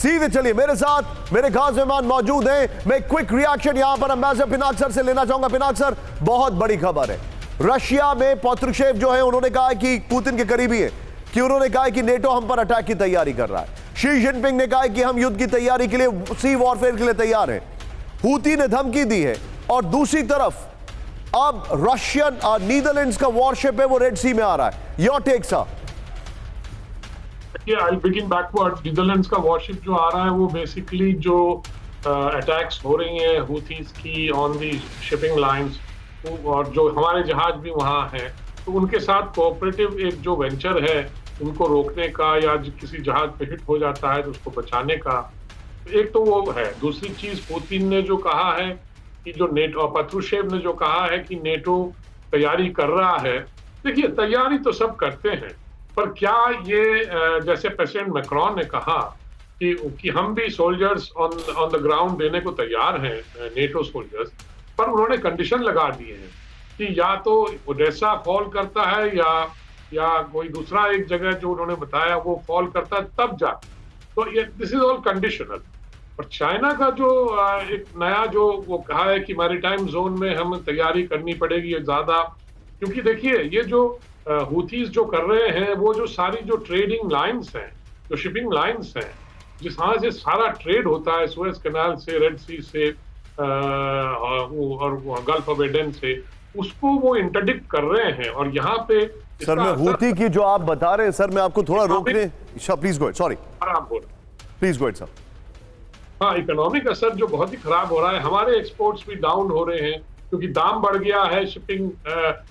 सीधे चलिए मेरे साथ, मेरे खास मेहमान मौजूद हैं। मैं क्विक रिएक्शन यहां पर एम्बेसडर पिनाक सर से लेना चाहूंगा। पिनाक सर, बहुत बड़ी खबर है। रशिया में पत्रुशेव जो है उन्होंने कहा कि पुतिन के करीबी है कि उन्होंने कहा कि नेटो हम पर अटैक की तैयारी कर रहा है। शी जिनपिंग ने कहा कि हम युद्ध की तैयारी के लिए, सी वॉरफेयर के लिए तैयार हैं। हूती ने धमकी दी है और दूसरी तरफ अब रशियन नीदरलैंड्स का वॉरशिप है वो रेड सी में आ रहा है। Your take sir. I'll begin backward. Netherlands का वॉरशिप जो आ रहा है वो बेसिकली जो अटैक्स हो रही हैं हूथीज की ऑन दी शिपिंग लाइंस, और जो हमारे जहाज भी वहाँ हैं, तो उनके साथ कोऑपरेटिव एक जो वेंचर है उनको रोकने का, या किसी जहाज पे हिट हो जाता है तो उसको बचाने का, एक तो वो है। दूसरी चीज पुतिन ने जो कहा है कि जो नेटो, पत्रुशेव ने जो कहा है कि नेटो तैयारी कर रहा है। देखिए, तैयारी तो सब करते हैं, पर क्या ये जैसे प्रेसिडेंट मैक्रॉन ने कहा कि हम भी सोल्जर्स ऑन द ग्राउंड देने को तैयार हैं, नेटो सोल्जर्स, पर उन्होंने कंडीशन लगा दिए हैं कि या तो ओडेसा फॉल करता है या कोई दूसरा एक जगह जो उन्होंने बताया वो फॉल करता है, तब जा। तो ये दिस इज ऑल कंडीशनल। और चाइना का जो एक नया जो वो कहा है कि मैरीटाइम जोन में हमें तैयारी करनी पड़ेगी ज्यादा, क्योंकि देखिए ये जो हूथीज जो कर रहे हैं वो जो सारी जो ट्रेडिंग लाइंस हैं, जो शिपिंग लाइंस हैं, जिसहाँ से सारा ट्रेड होता है, सुएज कैनाल से, रेड सी से और गल्फ ऑफ एडन से, उसको वो इंटरडिक्ट कर रहे हैं। और यहाँ पे सर मैं हूथी की जो आप बता रहे हैं सर, मैं आपको थोड़ा रोकने, प्लीज गो अहेड, सॉरी, खराब हो रहा है, प्लीज गो अहेड सर। हाँ, इकोनॉमिक असर जो बहुत ही खराब हो रहा है। हमारे एक्सपोर्ट्स भी डाउन हो रहे हैं क्योंकि दाम बढ़ गया है शिपिंग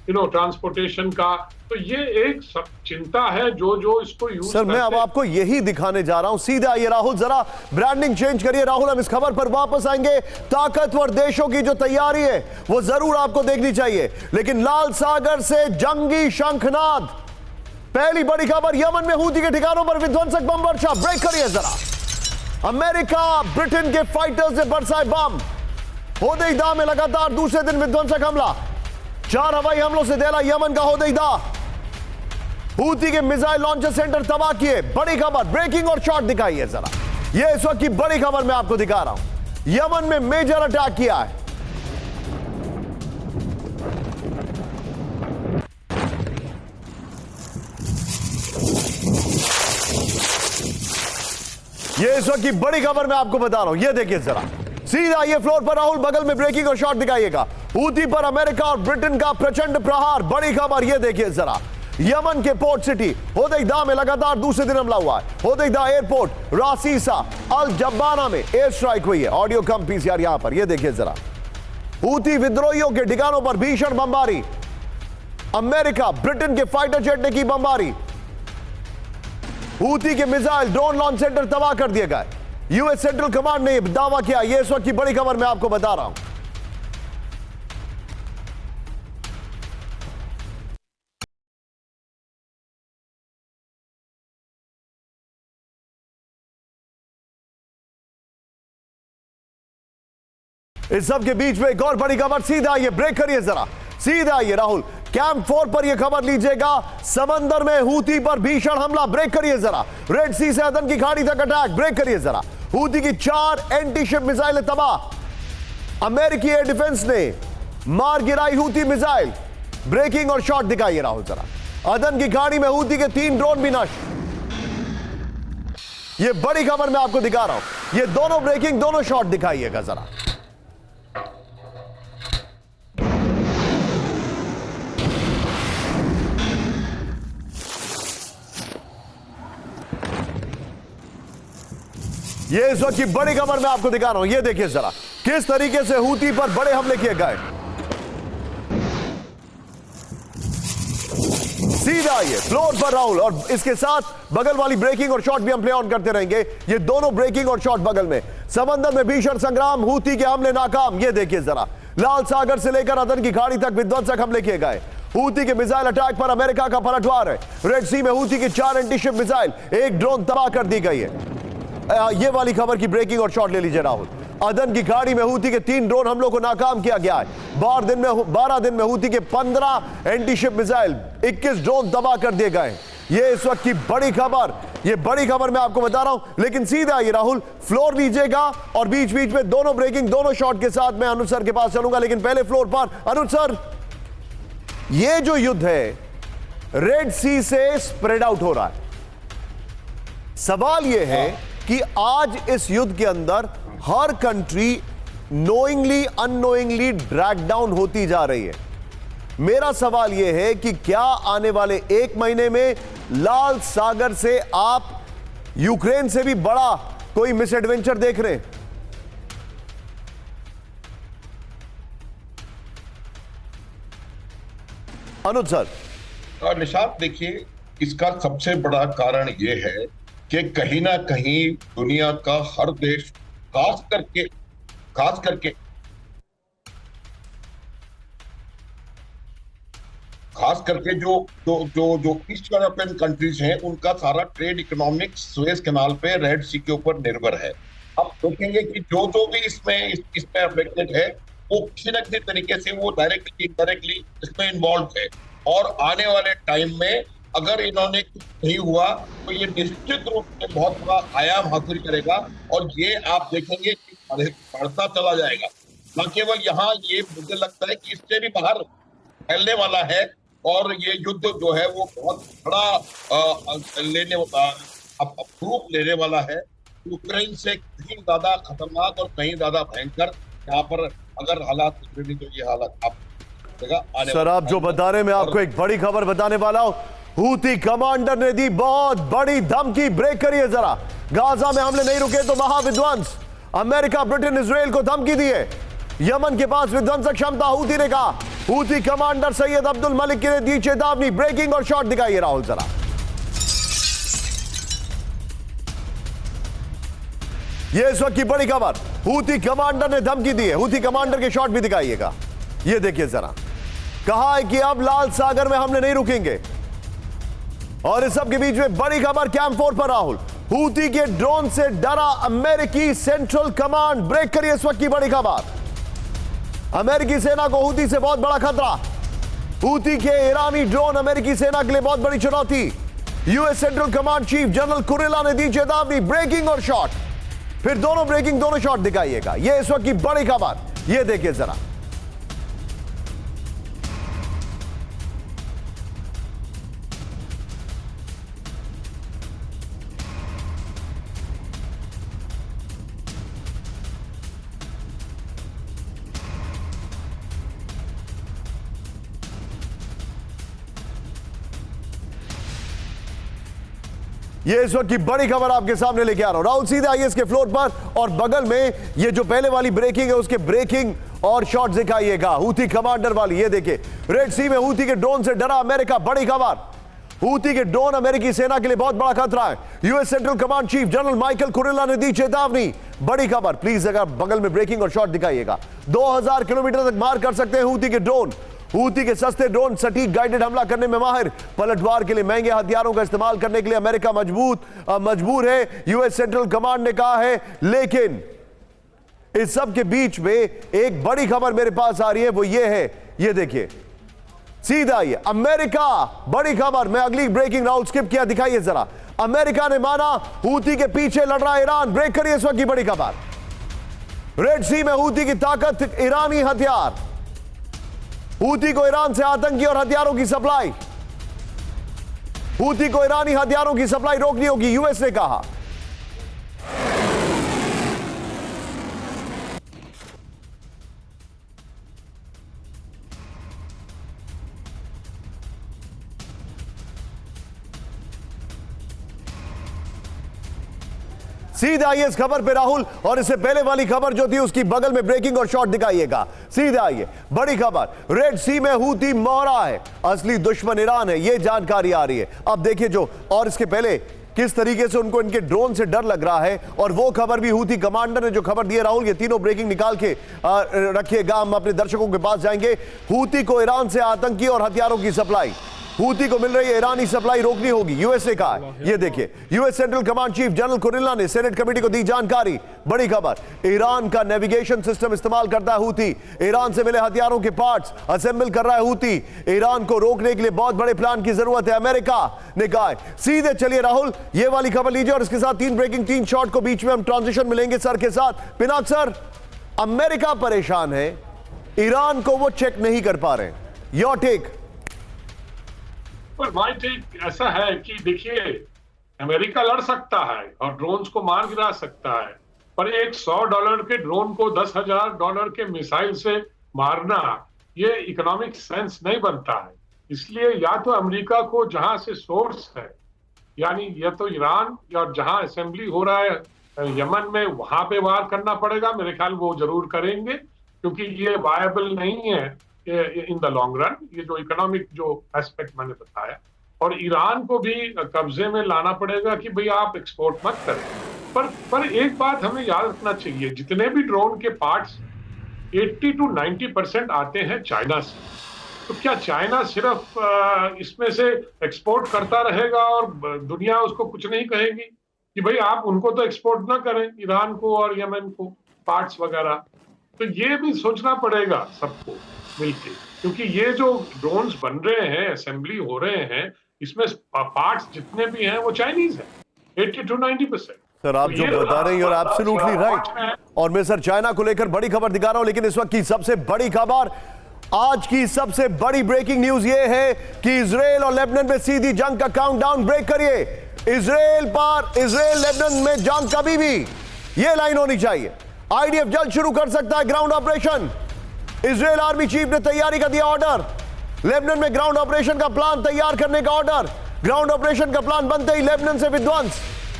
ट्रांसपोर्टेशन का। तो ये एक सब चिंता है जो इसको यूज सर मैं अब आपको यही दिखाने जा रहा हूं। सीधा आइए राहुल, जरा ब्रांडिंग चेंज करिए। राहुल, हम इस खबर पर वापस आएंगे। ताकतवर देशों की जो तैयारी है वो जरूर आपको देखनी चाहिए, लेकिन लाल सागर से जंगी शंखनाद। पहली बड़ी खबर, यमन में हूती के ठिकानों पर विध्वंसक बम वर्षा। ब्रेक करिए जरा। अमेरिका ब्रिटेन के फाइटर्स ने बरसाए बम। होदेईदा में लगातार दूसरे दिन विध्वंसक हमला। 4 हवाई हमलों से दहला यमन का होदेईदा। हूती के मिसाइल लॉन्चर सेंटर तबाह किए। बड़ी खबर, ब्रेकिंग और शॉट दिखाइए जरा। यह इस वक्त की बड़ी खबर मैं आपको दिखा रहा हूं। यमन में मेजर अटैक किया है। ये इस वक्त की बड़ी खबर मैं आपको बता रहा हूं। ये देखिए जरा, सीधा ये फ्लोर पर राहुल, बगल में ब्रेकिंग और शॉट दिखाइएगा। हूती पर अमेरिका और ब्रिटेन का प्रचंड प्रहार। बड़ी खबर ये देखिए जरा, यमन के पोर्ट सिटी होदेईदा में लगातार दूसरे दिन हमला हुआ है। होदेईदा एयरपोर्ट, रासीसा, अल जब्बाना में एयर स्ट्राइक हुई है। ऑडियो कम पीसीआर यहां पर, ये देखिए जरा। हूती विद्रोहियों के ठिकानों पर भीषण बमबारी। अमेरिका ब्रिटेन के फाइटर जेट ने की बमबारी। हूती के मिसाइल ड्रोन लॉन्च सेंटर तबाह कर दिए गए। यूएस सेंट्रल कमांड ने दावा किया। यह इस वक्त की बड़ी खबर मैं आपको बता रहा हूं। इस सब के बीच में एक और बड़ी खबर। सीधा आइए, ब्रेक करिए जरा। सीधा आइए राहुल, कैंप 4 पर यह खबर लीजिएगा। समंदर में हूती पर भीषण हमला। ब्रेक करिए जरा। रेड सी से अदन की खाड़ी तक अटैक। ब्रेक करिए जरा। हूती की 4 एंटी शिप मिसाइलें तबाह। अमेरिकी एयर डिफेंस ने मार गिराई हूती मिसाइल। ब्रेकिंग और शॉट दिखाइए राहुल जरा। अदन की खाड़ी में हूती के 3 ड्रोन भी नष्ट। यह बड़ी खबर मैं आपको दिखा रहा हूं। ये दोनों ब्रेकिंग, दोनों शॉट दिखाइएगा जरा। ये इस वक्त की बड़ी खबर मैं आपको दिखा रहा हूं। ये देखिए जरा, किस तरीके से हूती पर बड़े हमले किए गए। सीधा आइए फ्लोर पर राहुल, और इसके साथ बगल वाली ब्रेकिंग और शॉट भी हम प्ले ऑन करते रहेंगे। ये दोनों ब्रेकिंग और शॉट बगल में। समंदर में भीषण संग्राम, हूती के हमले नाकाम। ये देखिए जरा, लाल सागर से लेकर अदन की खाड़ी तक विध्वंसक हमले किए गए। हूती के मिसाइल अटैक पर अमेरिका का पलटवार है। रेड सी में हूती की 4 एंटी शिप मिसाइल, 1 ड्रोन तबाह कर दी गई है। ये वाली खबर की ब्रेकिंग और शॉट ले लीजिए राहुल। अदन की खाड़ी में हूती के 3 ड्रोन हमलों को नाकाम किया गया है। 12 दिन में हूती के 15 एंटी शिप मिसाइल, 21 ड्रोन तबाह कर दिए गए। ये इस वक्त की बड़ी खबर। ये बड़ी खबर मैं आपको बता रहा हूं। लेकिन सीधा ये राहुल फ्लोर लीजिएगा और बीच बीच में दोनों ब्रेकिंग, दोनों शॉट के साथ मैं अनुज सर के पास चलूंगा। लेकिन पहले फ्लोर पर अनुज सर, ये जो युद्ध है रेड सी से स्प्रेड आउट हो रहा है। सवाल यह है कि आज इस युद्ध के अंदर हर country knowingly unknowingly drag down होती जा रही है। मेरा सवाल यह है कि क्या आने वाले एक महीने में लाल सागर से आप यूक्रेन से भी बड़ा कोई मिसएडवेंचर देख रहे हैं? अनुज सर। निशांत, देखिए, इसका सबसे बड़ा कारण यह है कि कहीं ना कहीं दुनिया का हर देश, खास करके जो जो जो जो ईस्ट यूरोपियन कंट्रीज हैं, उनका सारा ट्रेड इकोनॉमिक्स सुएज कैनाल पे, रेड सी के ऊपर निर्भर है। अब देखेंगे कि जो जो भी इसमें अफेक्टेड है, वो किसी न किसी तरीके से वो डायरेक्टली इनडायरेक्टली इसमें इन्वॉल्व है। और आने वाले टाइम में अगर इन्होंने कुछ नहीं हुआ तो ये निश्चित रूप से बहुत बड़ा आयाम हासिल करेगा और ये आप देखेंगे कि बढ़ता चला जाएगा। न केवल यहाँ, ये मुझे लगता है कि इससे भी बाहर फैलने वाला है और ये युद्ध जो है वो बहुत बड़ा रूप लेने वाला है। यूक्रेन से कहीं ज्यादा खतरनाक और कहीं ज्यादा भयंकर यहाँ पर अगर हालात बिगड़े तो ये हालात आप सर, आप जो बता रहे, मैं आपको एक बड़ी खबर बताने वाला हूं। हूती कमांडर ने दी बहुत बड़ी धमकी। ब्रेक करिए जरा। गाजा में हमले नहीं रुके तो महाविध्वंस। अमेरिका, ब्रिटेन, इजराइल को धमकी दी है। यमन के पास विध्वंसक क्षमता, हूती ने कहा। हूती कमांडर सैयद अब्दुल मलिक ने दी चेतावनी। ब्रेकिंग और शॉट दिखाइए राहुल जरा। यह इस वक्त की बड़ी खबर। हूती कमांडर ने धमकी दी है। हूती कमांडर के शॉट भी दिखाइएगा। ये देखिए जरा। कहा है कि अब लाल सागर में हमले नहीं रुकेंगे। और इस सब के बीच में बड़ी खबर कैंप 4 पर राहुल। हूती के ड्रोन से डरा अमेरिकी सेंट्रल कमांड। ब्रेक करिए इस वक्त की बड़ी खबर। अमेरिकी सेना को हूती से बहुत बड़ा खतरा। हूती के ईरानी ड्रोन अमेरिकी सेना के लिए बहुत बड़ी चुनौती। US central command chief general Kurilla ने दी चेतावनी। ब्रेकिंग और शॉट, फिर दोनों ब्रेकिंग, दोनों शॉट दिखाइएगा। यह इस वक्त की बड़ी खबर। यह देखिए जरा। ये इस वक्त की बड़ी खबर आपके सामने लेके आ रहा हूं। राहुल सीधे आइए इसके फ्लोर पर और बगल में ये जो पहले वाली ब्रेकिंग है उसके ब्रेकिंग और शॉट दिखाइएगा। हूती कमांडर वाली, ये देखिए। रेड सी में हूती के ड्रोन से डरा अमेरिका। बड़ी खबर। हूती के ड्रोन अमेरिकी सेना के लिए बहुत बड़ा खतरा है। US central command chief general Michael Kurilla ने दी चेतावनी। बड़ी खबर। प्लीज अगर बगल में ब्रेकिंग और शॉट दिखाइएगा। 2000 किलोमीटर तक मार कर सकते हैं हूती के ड्रोन। हूती के सस्ते ड्रोन सटीक गाइडेड हमला करने में माहिर। पलटवार के लिए महंगे हथियारों का इस्तेमाल करने के लिए अमेरिका मजबूर है, यूएस सेंट्रल कमांड ने कहा है। लेकिन इस सब के बीच में एक बड़ी खबर मेरे पास आ रही है, वो ये है। ये देखिए सीधा ये अमेरिका। बड़ी खबर। मैं अगली ब्रेकिंग राउंड स्किप किया, दिखाइए जरा। अमेरिका ने माना हूती के पीछे लड़ रहा ईरान। ब्रेक करिए इस वक्त की बड़ी खबर। रेड सी में हूती की ताकत, ईरानी हथियार। हूती को ईरान से आतंकी और हथियारों की सप्लाई। हूती को ईरानी हथियारों की सप्लाई रोकनी होगी, यूएस ने कहा। सीधे आइए इस खबर पे राहुल, और इससे पहले वाली खबर जो थी उसकी बगल में ब्रेकिंग और शॉट दिखाइएगा। सीधे आइए। बड़ी खबर। रेड सी में हूती मोहरा है, असली दुश्मन ईरान है, यह जानकारी आ रही है। अब देखिए जो, और इसके पहले किस तरीके से उनको इनके ड्रोन से डर लग रहा है, और वो खबर भी हूती कमांडर ने जो खबर दी है राहुल, ये तीनों ब्रेकिंग निकाल के रखिएगा, हम अपने दर्शकों के पास जाएंगे। हूती को ईरान से आतंकी और हथियारों की सप्लाई। हूती को मिल रही है ईरानी सप्लाई रोकनी होगी, यूएसए का है। ये देखिए, US central command chief general Kurilla ने सेनेट कमेटी को दी जानकारी। बड़ी खबर, ईरान का नेविगेशन सिस्टम इस्तेमाल करता है हूती। ईरान से मिले हथियारों के पार्ट्स असेंबल कर रहा है हूती। ईरान को रोकने के लिए बहुत बड़े प्लान की जरूरत है, अमेरिका ने कहा है। सीधे चलिए राहुल, ये वाली खबर लीजिए और इसके साथ 3 ब्रेकिंग 3 शॉट को बीच में हम ट्रांजिशन मिलेंगे सर के साथ। पिनाक सर, अमेरिका परेशान है, ईरान को वो चेक नहीं कर पा रहे, योर टेक? पर माय टेक ऐसा है कि देखिए, अमेरिका लड़ सकता है और ड्रोन्स को मार गिरा सकता है, पर एक $100 के ड्रोन को $10,000 के मिसाइल से मारना, ये इकोनॉमिक सेंस नहीं बनता है। इसलिए या तो अमेरिका को जहां से सोर्स है, यानी या तो ईरान या जहां असेंबली हो रहा है यमन में, वहां पे वार करना पड़ेगा। मेरे ख्याल वो जरूर करेंगे, क्योंकि ये वायबल नहीं है इन द लॉन्ग रन, ये जो इकोनॉमिक जो एस्पेक्ट मैंने बताया। और ईरान को भी कब्जे में लाना पड़ेगा कि भाई आप एक्सपोर्ट मत करें। पर एक बात हमें याद रखना चाहिए, जितने भी ड्रोन के पार्ट्स 80 to 90% आते हैं चाइना से। तो क्या चाइना सिर्फ इसमें से एक्सपोर्ट करता रहेगा और दुनिया उसको कुछ नहीं कहेगी कि भाई आप उनको तो एक्सपोर्ट ना करें, ईरान को और यमन को पार्ट्स वगैरह? तो ये भी सोचना पड़ेगा सबको मिलके, क्योंकि ये जो ड्रोन्स बन रहे हैं, असेंबली हो रहे हैं, इसमें पार्ट्स जितने भी हैं वो चाइनीज हैं, 80 to 90%। सर आप जो बता रहे हैं और एब्सोल्युटली राइट। और मैं सर चाइना को लेकर बड़ी खबर दिखा रहा हूं, लेकिन इस वक्त की सबसे बड़ी खबर, आज की सबसे बड़ी ब्रेकिंग न्यूज ये है कि इजराइल और लेबनान में सीधी जंग का काउंटडाउन ब्रेक करिए। इजराइल लेबनान में जंग कभी भी, ये लाइन होनी चाहिए। आईडीएफ जल्द शुरू कर सकता है ground operation. Israel army chief ने तैयारी का दिया ऑर्डर। लेबनान में ग्राउंड ऑपरेशन का प्लान तैयार करने का ऑर्डर। ग्राउंड ऑपरेशन का प्लान बनते ही लेबनान से विध्वंस,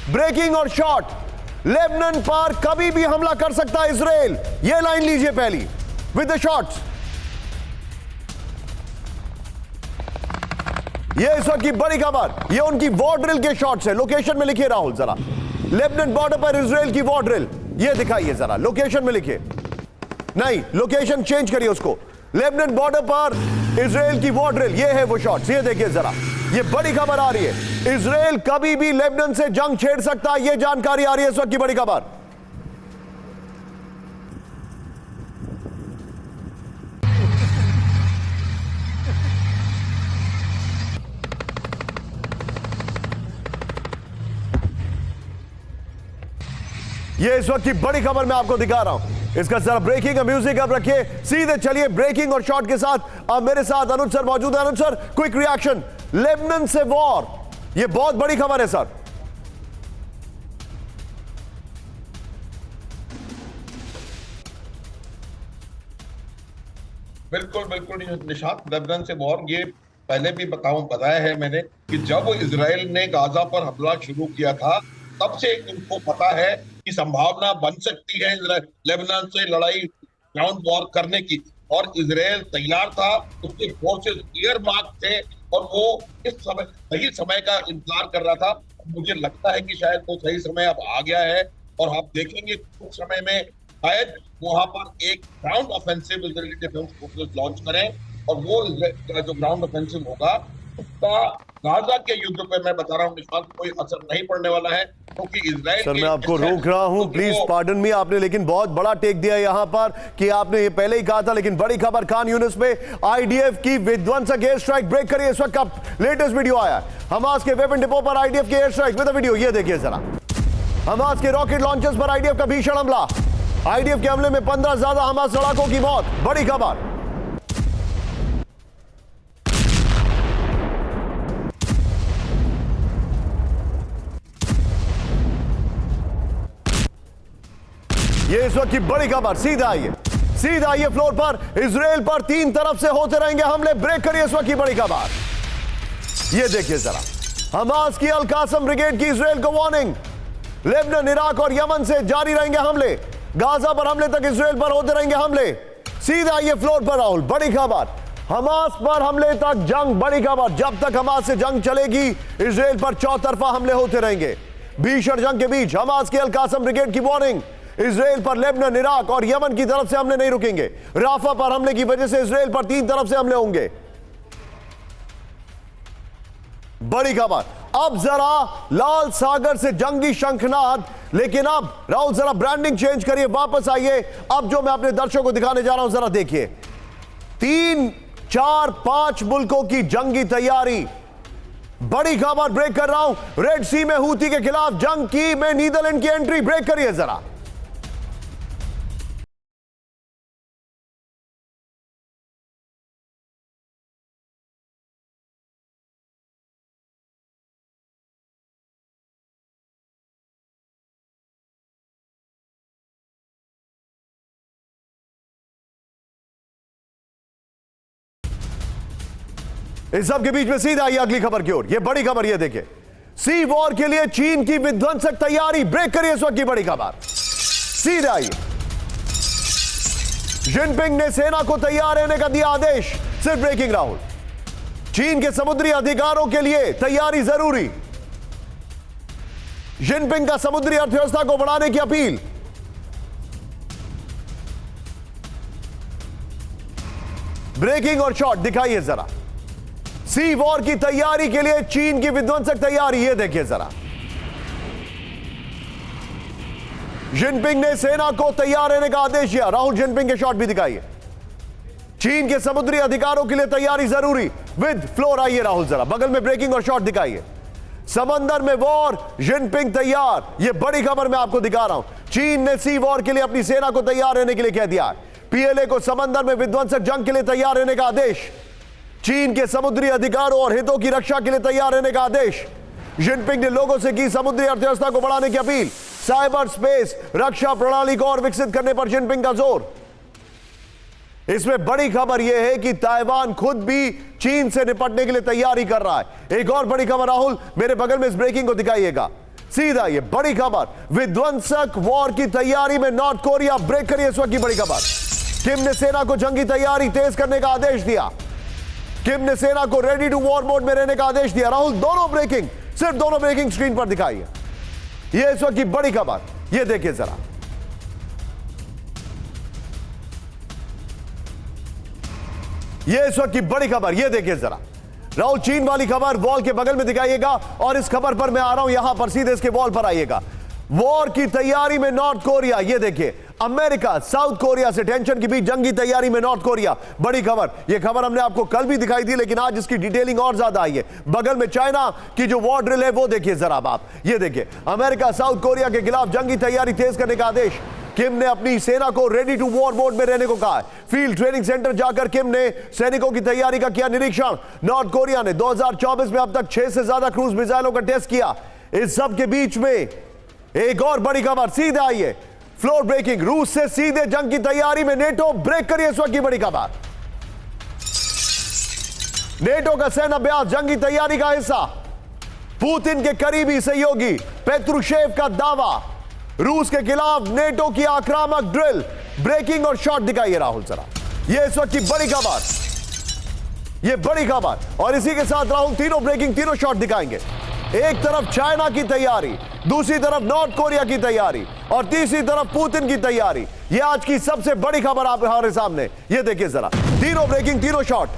ब्रेकिंग और शॉट। लेबनान पर कभी भी हमला कर सकता है इजराइल, ये लाइन लीजिए पहली विद द शॉट्स। ये इस वक्त की बड़ी खबर, ये उनकी वॉर ड्रिल के शॉट्स है। लोकेशन में लिखिए राहुल जरा, लेबनान बॉर्डर पर इजराइल की वॉर ड्रिल, ये दिखाइए जरा, लोकेशन में लिखिए, नहीं लोकेशन चेंज करिए उसको। लेबनान बॉर्डर पर इजराइल की वॉर ड्रिल, ये है वो शॉट्स, ये देखिए जरा, ये बड़ी खबर आ रही है। इजराइल कभी भी लेबनान से जंग छेड़ सकता है, ये जानकारी आ रही है इस वक्त की बड़ी खबर। ये इस वक्त की बड़ी खबर मैं आपको दिखा रहा हूं, इसका जरा ब्रेकिंग म्यूजिक अब रखिए। सीधे चलिए ब्रेकिंग और शॉट के साथ। अब मेरे साथ अनुज सर मौजूद है। अनुज सर, क्विक रिएक्शन, लेबनान से वॉर, ये बहुत बड़ी खबर है सर। बिल्कुल निशात, लेबनान से वॉर, ये पहले भी बताया है मैंने कि जब इजराइल ने गाजा पर हमला शुरू किया था, तब से उनको पता है कि संभावना बन सकती है लेबनान से लड़ाई, ग्राउंड वॉर करने की, और इजराइल तैयार था, उसके फोर्सेस ईयर मार्क थे और वो इस समय सही समय का इंतजार कर रहा था। मुझे लगता है कि शायद वो सही समय अब आ गया है और आप देखेंगे कुछ समय में शायद वहां पर एक ground offensive Israeli defence forces launch करें, और वो जो ग्राउंड ऑफेंसिव होगा उसका गाजा के युद्ध पे, मैं बता रहा हूं निशांत, कोई असर नहीं पड़ने वाला है, क्योंकि इजराइल सर मैं आपको रोक रहा हूं, प्लीज पार्डन मी, आपने लेकिन बहुत बड़ा टेक दिया यहां पर कि आपने ये पहले ही कहा था। लेकिन बड़ी खबर, खान यूनिस में आईडीएफ की विध्वंसक एयर स्ट्राइक ब्रेक करिए। इस वक्त का लेटेस्ट वीडियो आया, हमास के वेपन डिपो पर आईडीएफ की एयर स्ट्राइक विद वीडियो, ये देखिए जरा। हमास के रॉकेट लॉन्चर्स पर आईडीएफ का भीषण हमला। आईडीएफ के हमले में 15 ज्यादा हमास लड़ाकों की मौत, बड़ी खबर। ये इस वक्त की बड़ी खबर, सीधा आइए फ्लोर पर। इजराइल पर 3 तरफ से होते रहेंगे हमले, ब्रेक करिए इस वक्त की बड़ी खबर। ये देखिए जरा, हमास की अल कासम ब्रिगेड की इजराइल को वार्निंग। लेबनान, इराक और यमन से जारी रहेंगे हमले, गाजा पर हमले तक इजराइल पर होते रहेंगे हमले। सीधा आइए फ्लोर पर राहुल, बड़ी खबर, हमास पर हमले तक जंग, बड़ी खबर। जब तक हमास से जंग चलेगी, इजराइल पर चौतरफा हमले होते रहेंगे। भीषण जंग के बीच हमास की अल कासम ब्रिगेड की वार्निंग, इजराइल पर लेबनान, इराक और यमन की तरफ से हमले नहीं रुकेंगे। राफा पर हमले की वजह से इजराइल पर 3 तरफ से हमले होंगे। बड़ी खबर। अब जरा लाल सागर से जंगी शंखनाद, लेकिन अब राहुल जरा ब्रांडिंग चेंज करिए, वापस आइए। अब जो मैं अपने दर्शकों को दिखाने जा रहा हूं जरा देखिए। 3, 4, 5 मुल्कों की जंगी तैयारी। बड़ी खबर ब्रेक कर रहा हूं। रेड सी में हूती के खिलाफ जंग की में नीदरलैंड की एंट्री। ब्रेक करिए जरा। इस सब के बीच में सीधा आइए अगली खबर की ओर। यह बड़ी खबर, यह देखिए। सी वॉर के लिए चीन की विध्वंसक तैयारी। ब्रेक करिए इस वक्त की बड़ी खबर। सीधा आइए। जिनपिंग ने सेना को तैयार रहने का दिया आदेश। सिर्फ ब्रेकिंग राहुल। चीन के समुद्री अधिकारों के लिए तैयारी जरूरी। जिनपिंग का समुद्री अर्थव्यवस्था को बढ़ाने की अपील। ब्रेकिंग और शॉट दिखाइए जरा। सी वॉर की तैयारी के लिए चीन की विध्वंसक तैयारी। यह देखिए जरा। जिनपिंग ने सेना को तैयार रहने का आदेश दिया। राहुल जिनपिंग के शॉट भी दिखाइए। चीन के समुद्री अधिकारों के लिए तैयारी जरूरी विद फ्लोर। आइए राहुल जरा बगल में ब्रेकिंग और शॉट दिखाइए। समंदर में वॉर, जिनपिंग तैयार। यह बड़ी खबर मैं आपको दिखा रहा हूं। चीन ने सी वॉर के लिए अपनी सेना को तैयार रहने के लिए कह दिया। पीएलए को समंदर में विध्वंसक जंग के लिए तैयार रहने का आदेश। चीन के समुद्री अधिकारों और हितों की रक्षा के लिए तैयार रहने का आदेश। जिनपिंग ने लोगों से की समुद्री अर्थव्यवस्था को बढ़ाने की अपील। साइबर स्पेस रक्षा प्रणाली को और विकसित करने पर जिनपिंग का जोर। इसमें बड़ी खबर यह है कि ताइवान खुद भी चीन से निपटने के लिए तैयारी कर रहा है। एक और बड़ी खबर राहुल मेरे बगल में इस ब्रेकिंग को दिखाइएगा। सीधा ये बड़ी खबर। विध्वंसक वॉर की तैयारी में नॉर्थ कोरिया। ब्रेक करिए इस वक्त की बड़ी खबर। किम ने सेना को जंगी तैयारी तेज करने का आदेश दिया। किम ने सेना को रेडी टू वॉर मोड में रहने का आदेश दिया। राहुल दोनों ब्रेकिंग, सिर्फ दोनों ब्रेकिंग स्क्रीन पर दिखाइए। यह इस वक्त की बड़ी खबर। यह देखिए जरा। यह इस वक्त की बड़ी खबर। यह देखिए जरा। राहुल चीन वाली खबर वॉल के बगल में दिखाइएगा और इस खबर पर मैं आ रहा हूं यहां पर, सीधे इसके वॉल पर आइएगा। वॉर की तैयारी में नॉर्थ कोरिया। यह देखिए अमेरिका साउथ कोरिया से टेंशन के बीच जंगी तैयारी में नॉर्थ कोरिया। बड़ी खबर। यह खबर हमने आपको कल भी दिखाई दी, लेकिन आज इसकी डिटेलिंग और ज्यादा आई है। बगल में चाइना की जो वॉर ड्रिल है वो देखिए जरा आप। यह देखिए अमेरिका साउथ कोरिया के खिलाफ जंगी तैयारी तेज करने का आदेश। किम ने अपनी सेना को रेडी टू वॉर मोड में रहने को कहा है। फील्ड ट्रेनिंग सेंटर जाकर किम ने सैनिकों की तैयारी का किया निरीक्षण। नॉर्थ कोरिया ने 2024 में अब तक 6 से ज्यादा क्रूज मिसाइलों का टेस्ट किया। इस सब के बीच में एक और बड़ी खबर। सीधे आइए फ्लोर ब्रेकिंग। रूस से सीधे जंग की तैयारी में नेटो। ब्रेक करिए इस वक्त की बड़ी खबर। नेटो का सैन्य अभ्यास जंगी तैयारी का हिस्सा। पुतिन के करीबी सहयोगी पेत्रुशेव का दावा। रूस के खिलाफ नेटो की आक्रामक ड्रिल। ब्रेकिंग और शॉट दिखाइए राहुल जरा। यह इस वक्त की बड़ी खबर। यह बड़ी खबर और इसी के साथ राहुल तीनों ब्रेकिंग तीनों शॉट दिखाएंगे। एक तरफ चाइना की तैयारी, दूसरी तरफ नॉर्थ कोरिया की तैयारी और तीसरी तरफ पुतिन की तैयारी। यह आज की सबसे बड़ी खबर आप हमारे सामने। यह देखिए जरा। तीनों ब्रेकिंग तीनों शॉट।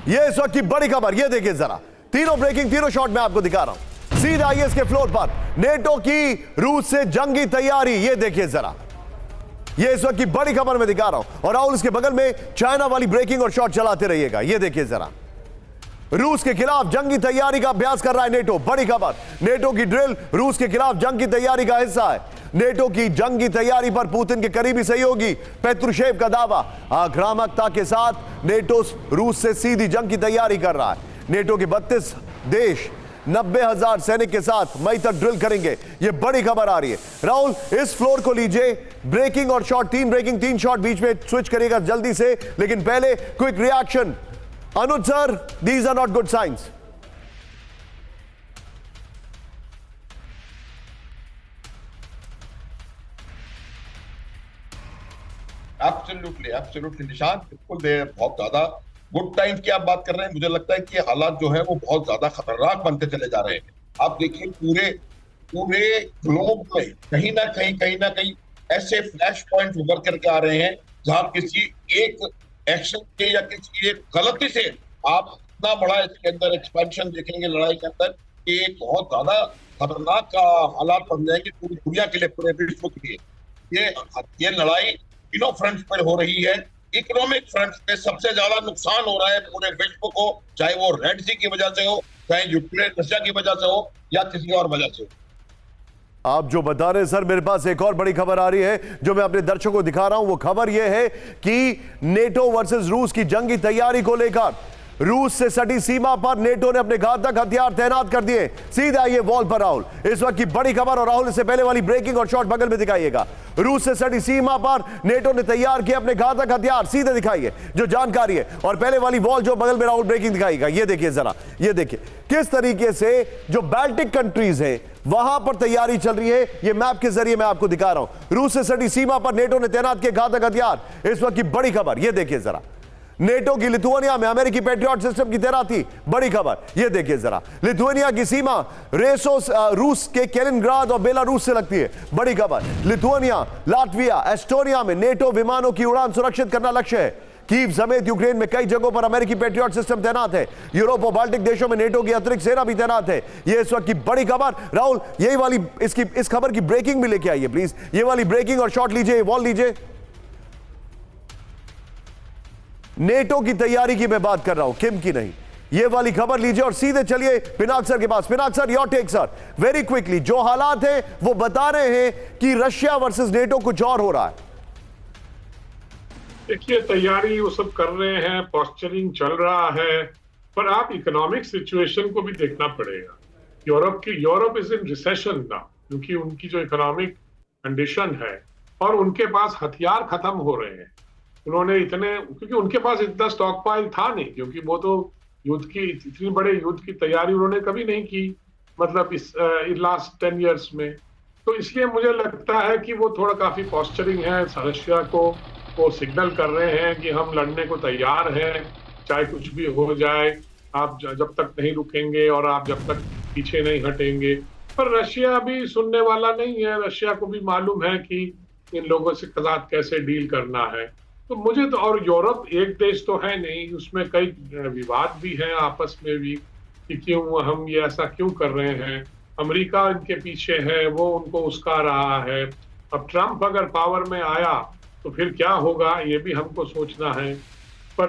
यह इस वक्त की बड़ी खबर। यह देखिए जरा। तीनों ब्रेकिंग तीनों शॉट मैं आपको दिखा रहा हूं। सीधा आइए इसके फ्लोर पर। नेटो की रूस से जंगी तैयारी। यह देखिए जरा। यह इस वक्त की बड़ी खबर मैं दिखा रहा हूं और राहुल इसके बगल में चाइना वाली ब्रेकिंग और शॉट चलाते रहिएगा। यह देखिए जरा। रूस के खिलाफ जंगी तैयारी का अभ्यास कर रहा है नेटो। बड़ी खबर। नेटो की ड्रिल रूस के खिलाफ जंग की तैयारी का हिस्सा है। नेटो की जंगी तैयारी पर पुतिन के करीबी सहयोगी पेत्रुशेव का दावा। आक्रामकता के साथ नेटो रूस से सीधी जंग की तैयारी कर रहा है। नेटो के 32 देश 90,000 सैनिक के साथ मई तक ड्रिल करेंगे। यह बड़ी खबर आ रही है। राहुल इस फ्लोर को लीजिए। ब्रेकिंग और शॉट, 3 ब्रेकिंग 3 शॉट बीच में स्विच करिएगा जल्दी से, लेकिन पहले quick reaction. Anuj sir, these are not good science. Absolutely Nishant, बिल्कुल बहुत ज्यादा गुड टाइम्स की आप बात कर रहे हैं। मुझे लगता है कि हालात जो है वो बहुत ज्यादा खतरनाक बनते चले जा रहे हैं। आप देखिए पूरे ग्लोब में कहीं ना कहीं ऐसे फ्लैश पॉइंट उभर करके आ रहे हैं जहां किसी एक एक्शन के या किसी एक गलती से आप इतना बड़ा इसके अंदर एक्सपेंशन देखेंगे लड़ाई के अंदर कि एक बहुत ज्यादा खतरनाक का हालात बन जाएंगे पूरी दुनिया के लिए, पूरे विश्व के लिए। ये लड़ाई तीनों फ्रंट पर हो रही है। इकोनॉमिक फ्रंट पे सबसे ज्यादा नुकसान हो रहा है पूरे विश्व को, चाहे वो रेड सी की वजह से हो, चाहे यूक्रेन रशिया की वजह से हो या किसी और वजह से हो। आप जो बता रहे हैं सर, मेरे पास एक और बड़ी खबर आ रही है जो मैं अपने दर्शकों को दिखा रहा हूं। वो खबर यह है कि नेटो वर्सेस रूस की जंगी तैयारी को लेकर रूस से सटी सीमा पर नेटो ने अपने घातक हथियार तैनात कर दिए। सीधा आइए वॉल पर राहुल, इस वक्त की बड़ी खबर। और राहुल, इससे पहले वाली ब्रेकिंग और शॉट बगल में दिखाइएगा। रूस से सटी सीमा पर नेटो ने तैयार किए अपने घातक हथियार, सीधे दिखाइए जो जानकारी है। और पहले वाली वॉल जो बगल में राहुल ब्रेकिंग दिखाइएगा, ये देखिए जरा, ये देखिए किस तरीके से जो बाल्टिक कंट्रीज है वहां पर तैयारी चल रही है। ये मैप के जरिए मैं आपको दिखा रहा हूं। रूस से सटी सीमा पर नेटो ने तैनात किए घातक हथियार, इस वक्त की बड़ी खबर। ये देखिए जरा, नेटो की लिथुआनिया में अमेरिकी पैट्रियट सिस्टम की तैनाती, बड़ी खबर। यह देखिए जरा, लिथुआनिया की सीमा रेसोस रूस के कैलिनग्राद और बेलारूस से लगती है, बड़ी खबर। लिथुआनिया, लाटविया, एस्टोनिया में नेटो विमानों की उड़ान सुरक्षित करना लक्ष्य है। कीव समेत यूक्रेन में कई जगहों पर अमेरिकी पैट्रियट सिस्टम तैनात है। यूरोप और बाल्टिक देशों में नेटो की अतिरिक्त सेना भी तैनात है। यह इस वक्त की बड़ी खबर। राहुल, यही वाली इस खबर की ब्रेकिंग भी लेके आइए प्लीज। ये वाली ब्रेकिंग और शॉट लीजिए, वॉल लीजिए। नेटो की तैयारी की मैं बात कर रहा हूं, किम की नहीं। ये वाली खबर लीजिए और सीधे चलिए पिनाक सर के पास। Pinak sir, your take sir, very quickly. जो हालात हैं वो बता रहे हैं कि रशिया वर्सेस नेटो कुछ और हो रहा है। देखिए, तैयारी वो सब कर रहे हैं, पॉस्चरिंग चल रहा है, पर आप इकोनॉमिक सिचुएशन को भी देखना पड़ेगा। यूरोप इज इन रिसेशन ना, क्योंकि उनकी जो इकोनॉमिक कंडीशन है और उनके पास हथियार खत्म हो रहे हैं। उन्होंने क्योंकि उनके पास इतना स्टॉक पाइल था नहीं, क्योंकि वो तो इतनी बड़े युद्ध की तैयारी उन्होंने कभी नहीं की, मतलब इस लास्ट 10 इयर्स में। तो इसलिए मुझे लगता है कि वो थोड़ा काफी पॉस्चरिंग है, रशिया को वो सिग्नल कर रहे हैं कि हम लड़ने को तैयार हैं, चाहे कुछ भी हो जाए, आप जब तक नहीं रुकेंगे और आप जब तक पीछे नहीं हटेंगे। पर रशिया भी सुनने वाला नहीं है। रशिया को भी मालूम है कि इन लोगों से साथ कैसे डील करना है। तो मुझे तो, और यूरोप एक देश तो है नहीं, उसमें कई विवाद भी हैं आपस में भी कि क्यों हम ये ऐसा क्यों कर रहे हैं। अमेरिका इनके पीछे है, वो उनको उस्का रहा है। अब ट्रम्प अगर पावर में आया तो फिर क्या होगा, ये भी हमको सोचना है। पर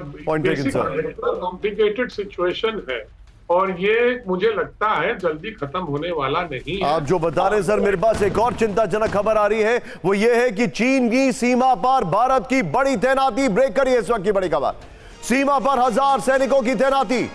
कॉम्प्लिकेटेड सिचुएशन है और ये मुझे लगता है जल्दी खत्म होने वाला नहीं है। आप जो बता रहे हैं सर, मेरे पास एक और चिंताजनक खबर आ रही है, वो ये है कि चीन की सीमा पर भारत की बड़ी तैनाती। ब्रेक करिए इस वक्त की बड़ी खबर। सीमा पर 1000 सैनिकों की तैनाती।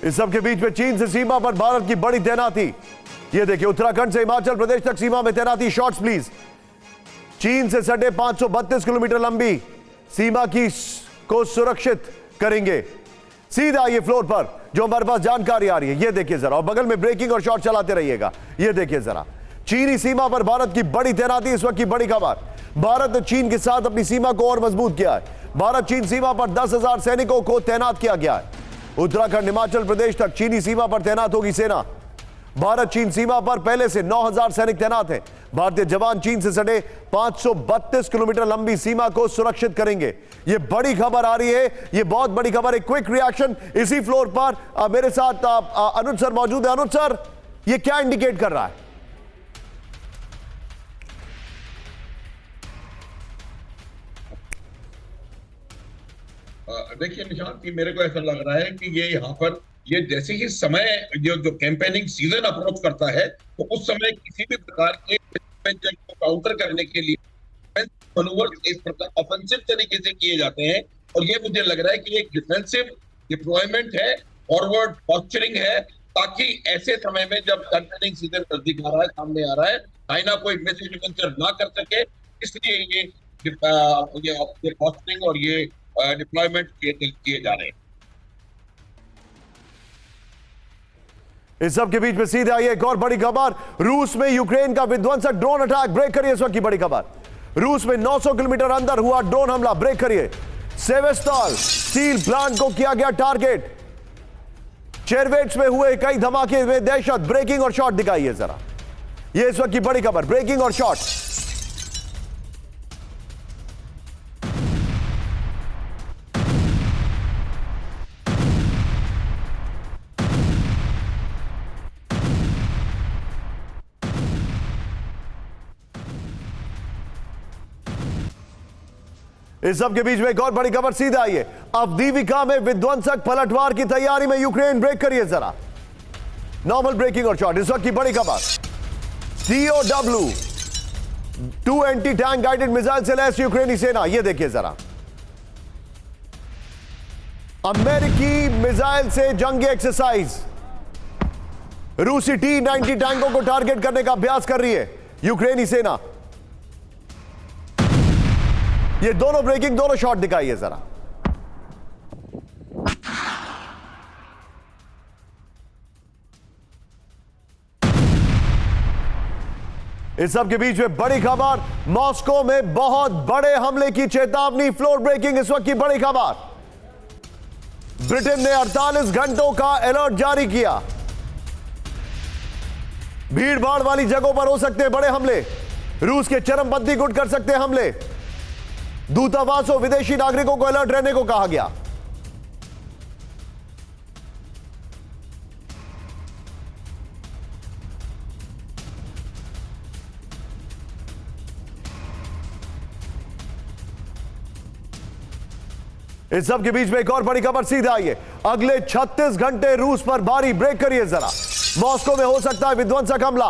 इस सब के बीच में चीन से सीमा पर भारत की बड़ी तैनाती। ये देखिए, उत्तराखंड से हिमाचल प्रदेश तक सीमा में तैनाती। Shots please. चीन से सटे 532 किलोमीटर लंबी सीमा को सुरक्षित करेंगे। सीधा ये फ्लोर पर जो हमारे पास जानकारी आ रही है, ये देखिए जरा, और बगल में ब्रेकिंग और शॉट चलाते रहिएगा। ये देखिए जरा, चीनी सीमा पर भारत की बड़ी तैनाती, इस वक्त की बड़ी खबर। भारत ने चीन के साथ अपनी सीमा को और मजबूत किया है। भारत चीन सीमा पर 10,000 सैनिकों को तैनात किया गया है। उत्तराखंड हिमाचल प्रदेश तक चीनी सीमा पर तैनात होगी सेना। भारत चीन सीमा पर पहले से 9,000 सैनिक तैनात हैं। भारतीय जवान चीन से सटे 532 किलोमीटर लंबी सीमा को सुरक्षित करेंगे। यह बड़ी खबर आ रही है, यह बहुत बड़ी खबर है। क्विक रिएक्शन इसी फ्लोर पर मेरे साथ अनुज सर मौजूद है। अनुज सर, यह क्या इंडिकेट कर रहा है? देखिए निशांत, मेरे को ऐसा लग रहा है कि ये यहाँ पर ये जैसे ही समय जो कैंपेनिंग सीजन अप्रोच करता है, तो उस समय किसी भी प्रकार के को काउंटर करने के लिए एक प्रकार ऑफेंसिव तरीके से किए जाते हैं। और ये मुझे लग रहा है कि एक डिफेंसिव डिप्लॉयमेंट है, फॉरवर्ड पॉस्चरिंग है, ताकि ऐसे समय में जब कंटेनिंग सीजन नजदीक आ रहा है, सामने आ रहा है, चाइना कोई मिस एडवेंचर ना कर सके, इसलिए ये पोस्टिंग और ये डिप्लॉयमेंट किए जा रहे हैं। इस सब के बीच में सीधे आई एक और बड़ी खबर। रूस में यूक्रेन का विध्वंसक ड्रोन अटैक। ब्रेक करिए इस वक्त की बड़ी खबर। रूस में 900 किलोमीटर अंदर हुआ ड्रोन हमला। ब्रेक करिए। सेवेस्टोपोल स्टील प्लांट को किया गया टारगेट। चेरवेट्स में हुए कई धमाके में दहशत। ब्रेकिंग और शॉट दिखाइए जरा। यह इस वक्त की बड़ी खबर। ब्रेकिंग और शॉट। इस सब के बीच में एक और बड़ी खबर सीधा आई है। अवदीविका में विध्वंसक पलटवार की तैयारी में यूक्रेन। ब्रेक करिए जरा। नॉर्मल ब्रेकिंग और शॉट। इस वक्त की बड़ी खबर। TOW 2 anti tank guided missile से लैस यूक्रेनी सेना। यह देखिए जरा। अमेरिकी मिसाइल से जंगी एक्सरसाइज। रूसी T-90 टैंकों को टारगेट करने का अभ्यास कर रही है यूक्रेनी सेना। ये दोनों ब्रेकिंग, दोनों शॉट दिखाइए जरा। इस सब के बीच में बड़ी खबर। मॉस्को में बहुत बड़े हमले की चेतावनी। फ्लोर ब्रेकिंग इस वक्त की बड़ी खबर। ब्रिटेन ने 48 घंटों का अलर्ट जारी किया। भीड़ भाड़ वाली जगहों पर हो सकते हैं बड़े हमले। रूस के चरमपंथी गुट कर सकते हैं हमले। दूतावासों, विदेशी नागरिकों को अलर्ट रहने को कहा गया। इस सब के बीच में एक और बड़ी खबर सीधा आई है। अगले 36 घंटे रूस पर भारी। ब्रेक करिए जरा। मॉस्को में हो सकता है विध्वंसक हमला।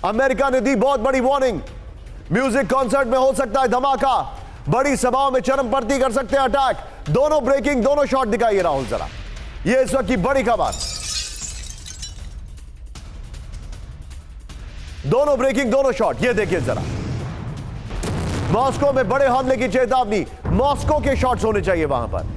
अमेरिका ने दी बहुत बड़ी वार्निंग। म्यूजिक कॉन्सर्ट में हो सकता है धमाका। बड़ी सभाओं में चरमपंथी कर सकते हैं अटैक। दोनों ब्रेकिंग, दोनों शॉट दिखाइए राहुल जरा। यह इस वक्त की बड़ी खबर। दोनों ब्रेकिंग, दोनों शॉट। यह देखिए जरा। मॉस्को में बड़े हमले की चेतावनी। मॉस्को के शॉट्स होने चाहिए वहां पर।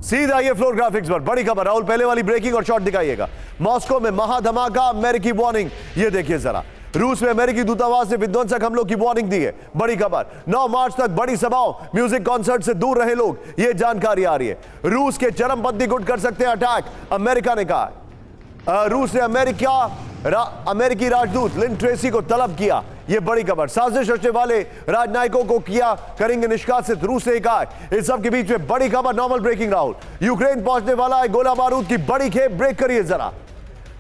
सीधा ये फ्लोर ग्राफिक्स पर बड़ी खबर। राहुल पहले वाली ब्रेकिंग और शॉट दिखाइएगा। मॉस्को में महाधमाका, अमेरिकी वार्निंग। ये देखिए जरा। रूस में अमेरिकी दूतावास ने विध्वंसक हमलों की वार्निंग दी है। बड़ी खबर। 9 मार्च तक बड़ी सभाओं, म्यूजिक कॉन्सर्ट से दूर रहे लोग। ये जानकारी आ रही है। रूस के चरमपंथी गुट कर सकते हैं अटैक, अमेरिका ने कहा। रूस ने अमेरिकी राजदूत लिन ट्रेसी को तलब किया। यह बड़ी खबर। साजिश रचने वाले राजनयिकों को करेंगे निष्कासित, रूस ने कहा। इस सब के बीच में बड़ी खबर। Normal breaking Rahul. यूक्रेन पहुंचने वाला है गोला बारूद की बड़ी खेप। ब्रेक करिए जरा।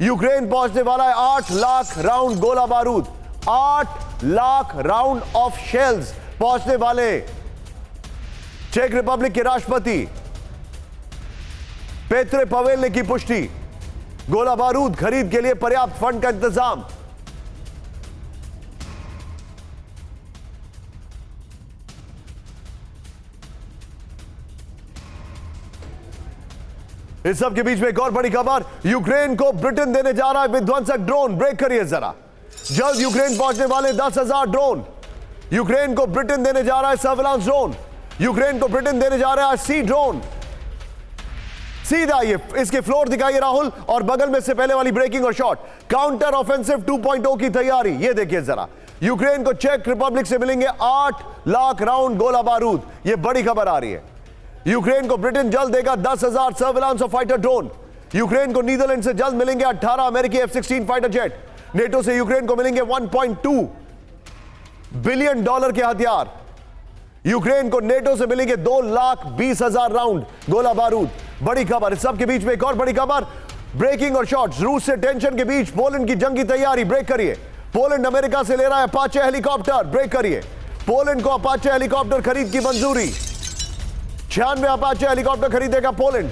यूक्रेन पहुंचने वाला है 8 लाख राउंड गोला बारूद। 8 लाख राउंड ऑफ शेल्स पहुंचने वाले। चेक रिपब्लिक के राष्ट्रपति पेत्रे पवेल ने की पुष्टि। गोला बारूद खरीद के लिए पर्याप्त फंड का इंतजाम। इस सब के बीच में एक और बड़ी खबर। यूक्रेन को ब्रिटेन देने जा रहा है विध्वंसक ड्रोन। ब्रेक करिए जरा। जल्द यूक्रेन पहुंचने वाले 10,000 ड्रोन। यूक्रेन को ब्रिटेन देने जा रहा है सर्विलांस ड्रोन। यूक्रेन को ब्रिटेन देने जा रहा है सी ड्रोन। सीधा ये इसके फ्लोर दिखाइए राहुल, और बगल में से पहले वाली ब्रेकिंग और शॉट। काउंटर ऑफेंसिव 2.0 की तैयारी। ये देखिए जरा। यूक्रेन को चेक रिपब्लिक से मिलेंगे 8 लाख राउंड गोला बारूद। ये बड़ी खबर आ रही है। यूक्रेन को ब्रिटेन जल्द देगा 10,000 सर्विलांस और फाइटर ड्रोन। यूक्रेन को नीदरलैंड से जल्द मिलेंगे 18 अमेरिकी F-16 फाइटर जेट। नेटो से यूक्रेन को मिलेंगे $1.2 बिलियन के हथियार। यूक्रेन को नेटो से मिलेंगे 2,20,000 राउंड गोला बारूद। बड़ी खबर। इस सब के बीच में एक और बड़ी खबर। ब्रेकिंग और शॉट्स। रूस से टेंशन के बीच पोलैंड की जंगी तैयारी। ब्रेक करिए। पोलैंड अमेरिका से ले रहा है अपाचे हेलीकॉप्टर। ब्रेक करिए। पोलैंड को अपाचे हेलीकॉप्टर खरीद की मंजूरी। 96 अपाचे हेलीकॉप्टर खरीदेगा पोलैंड।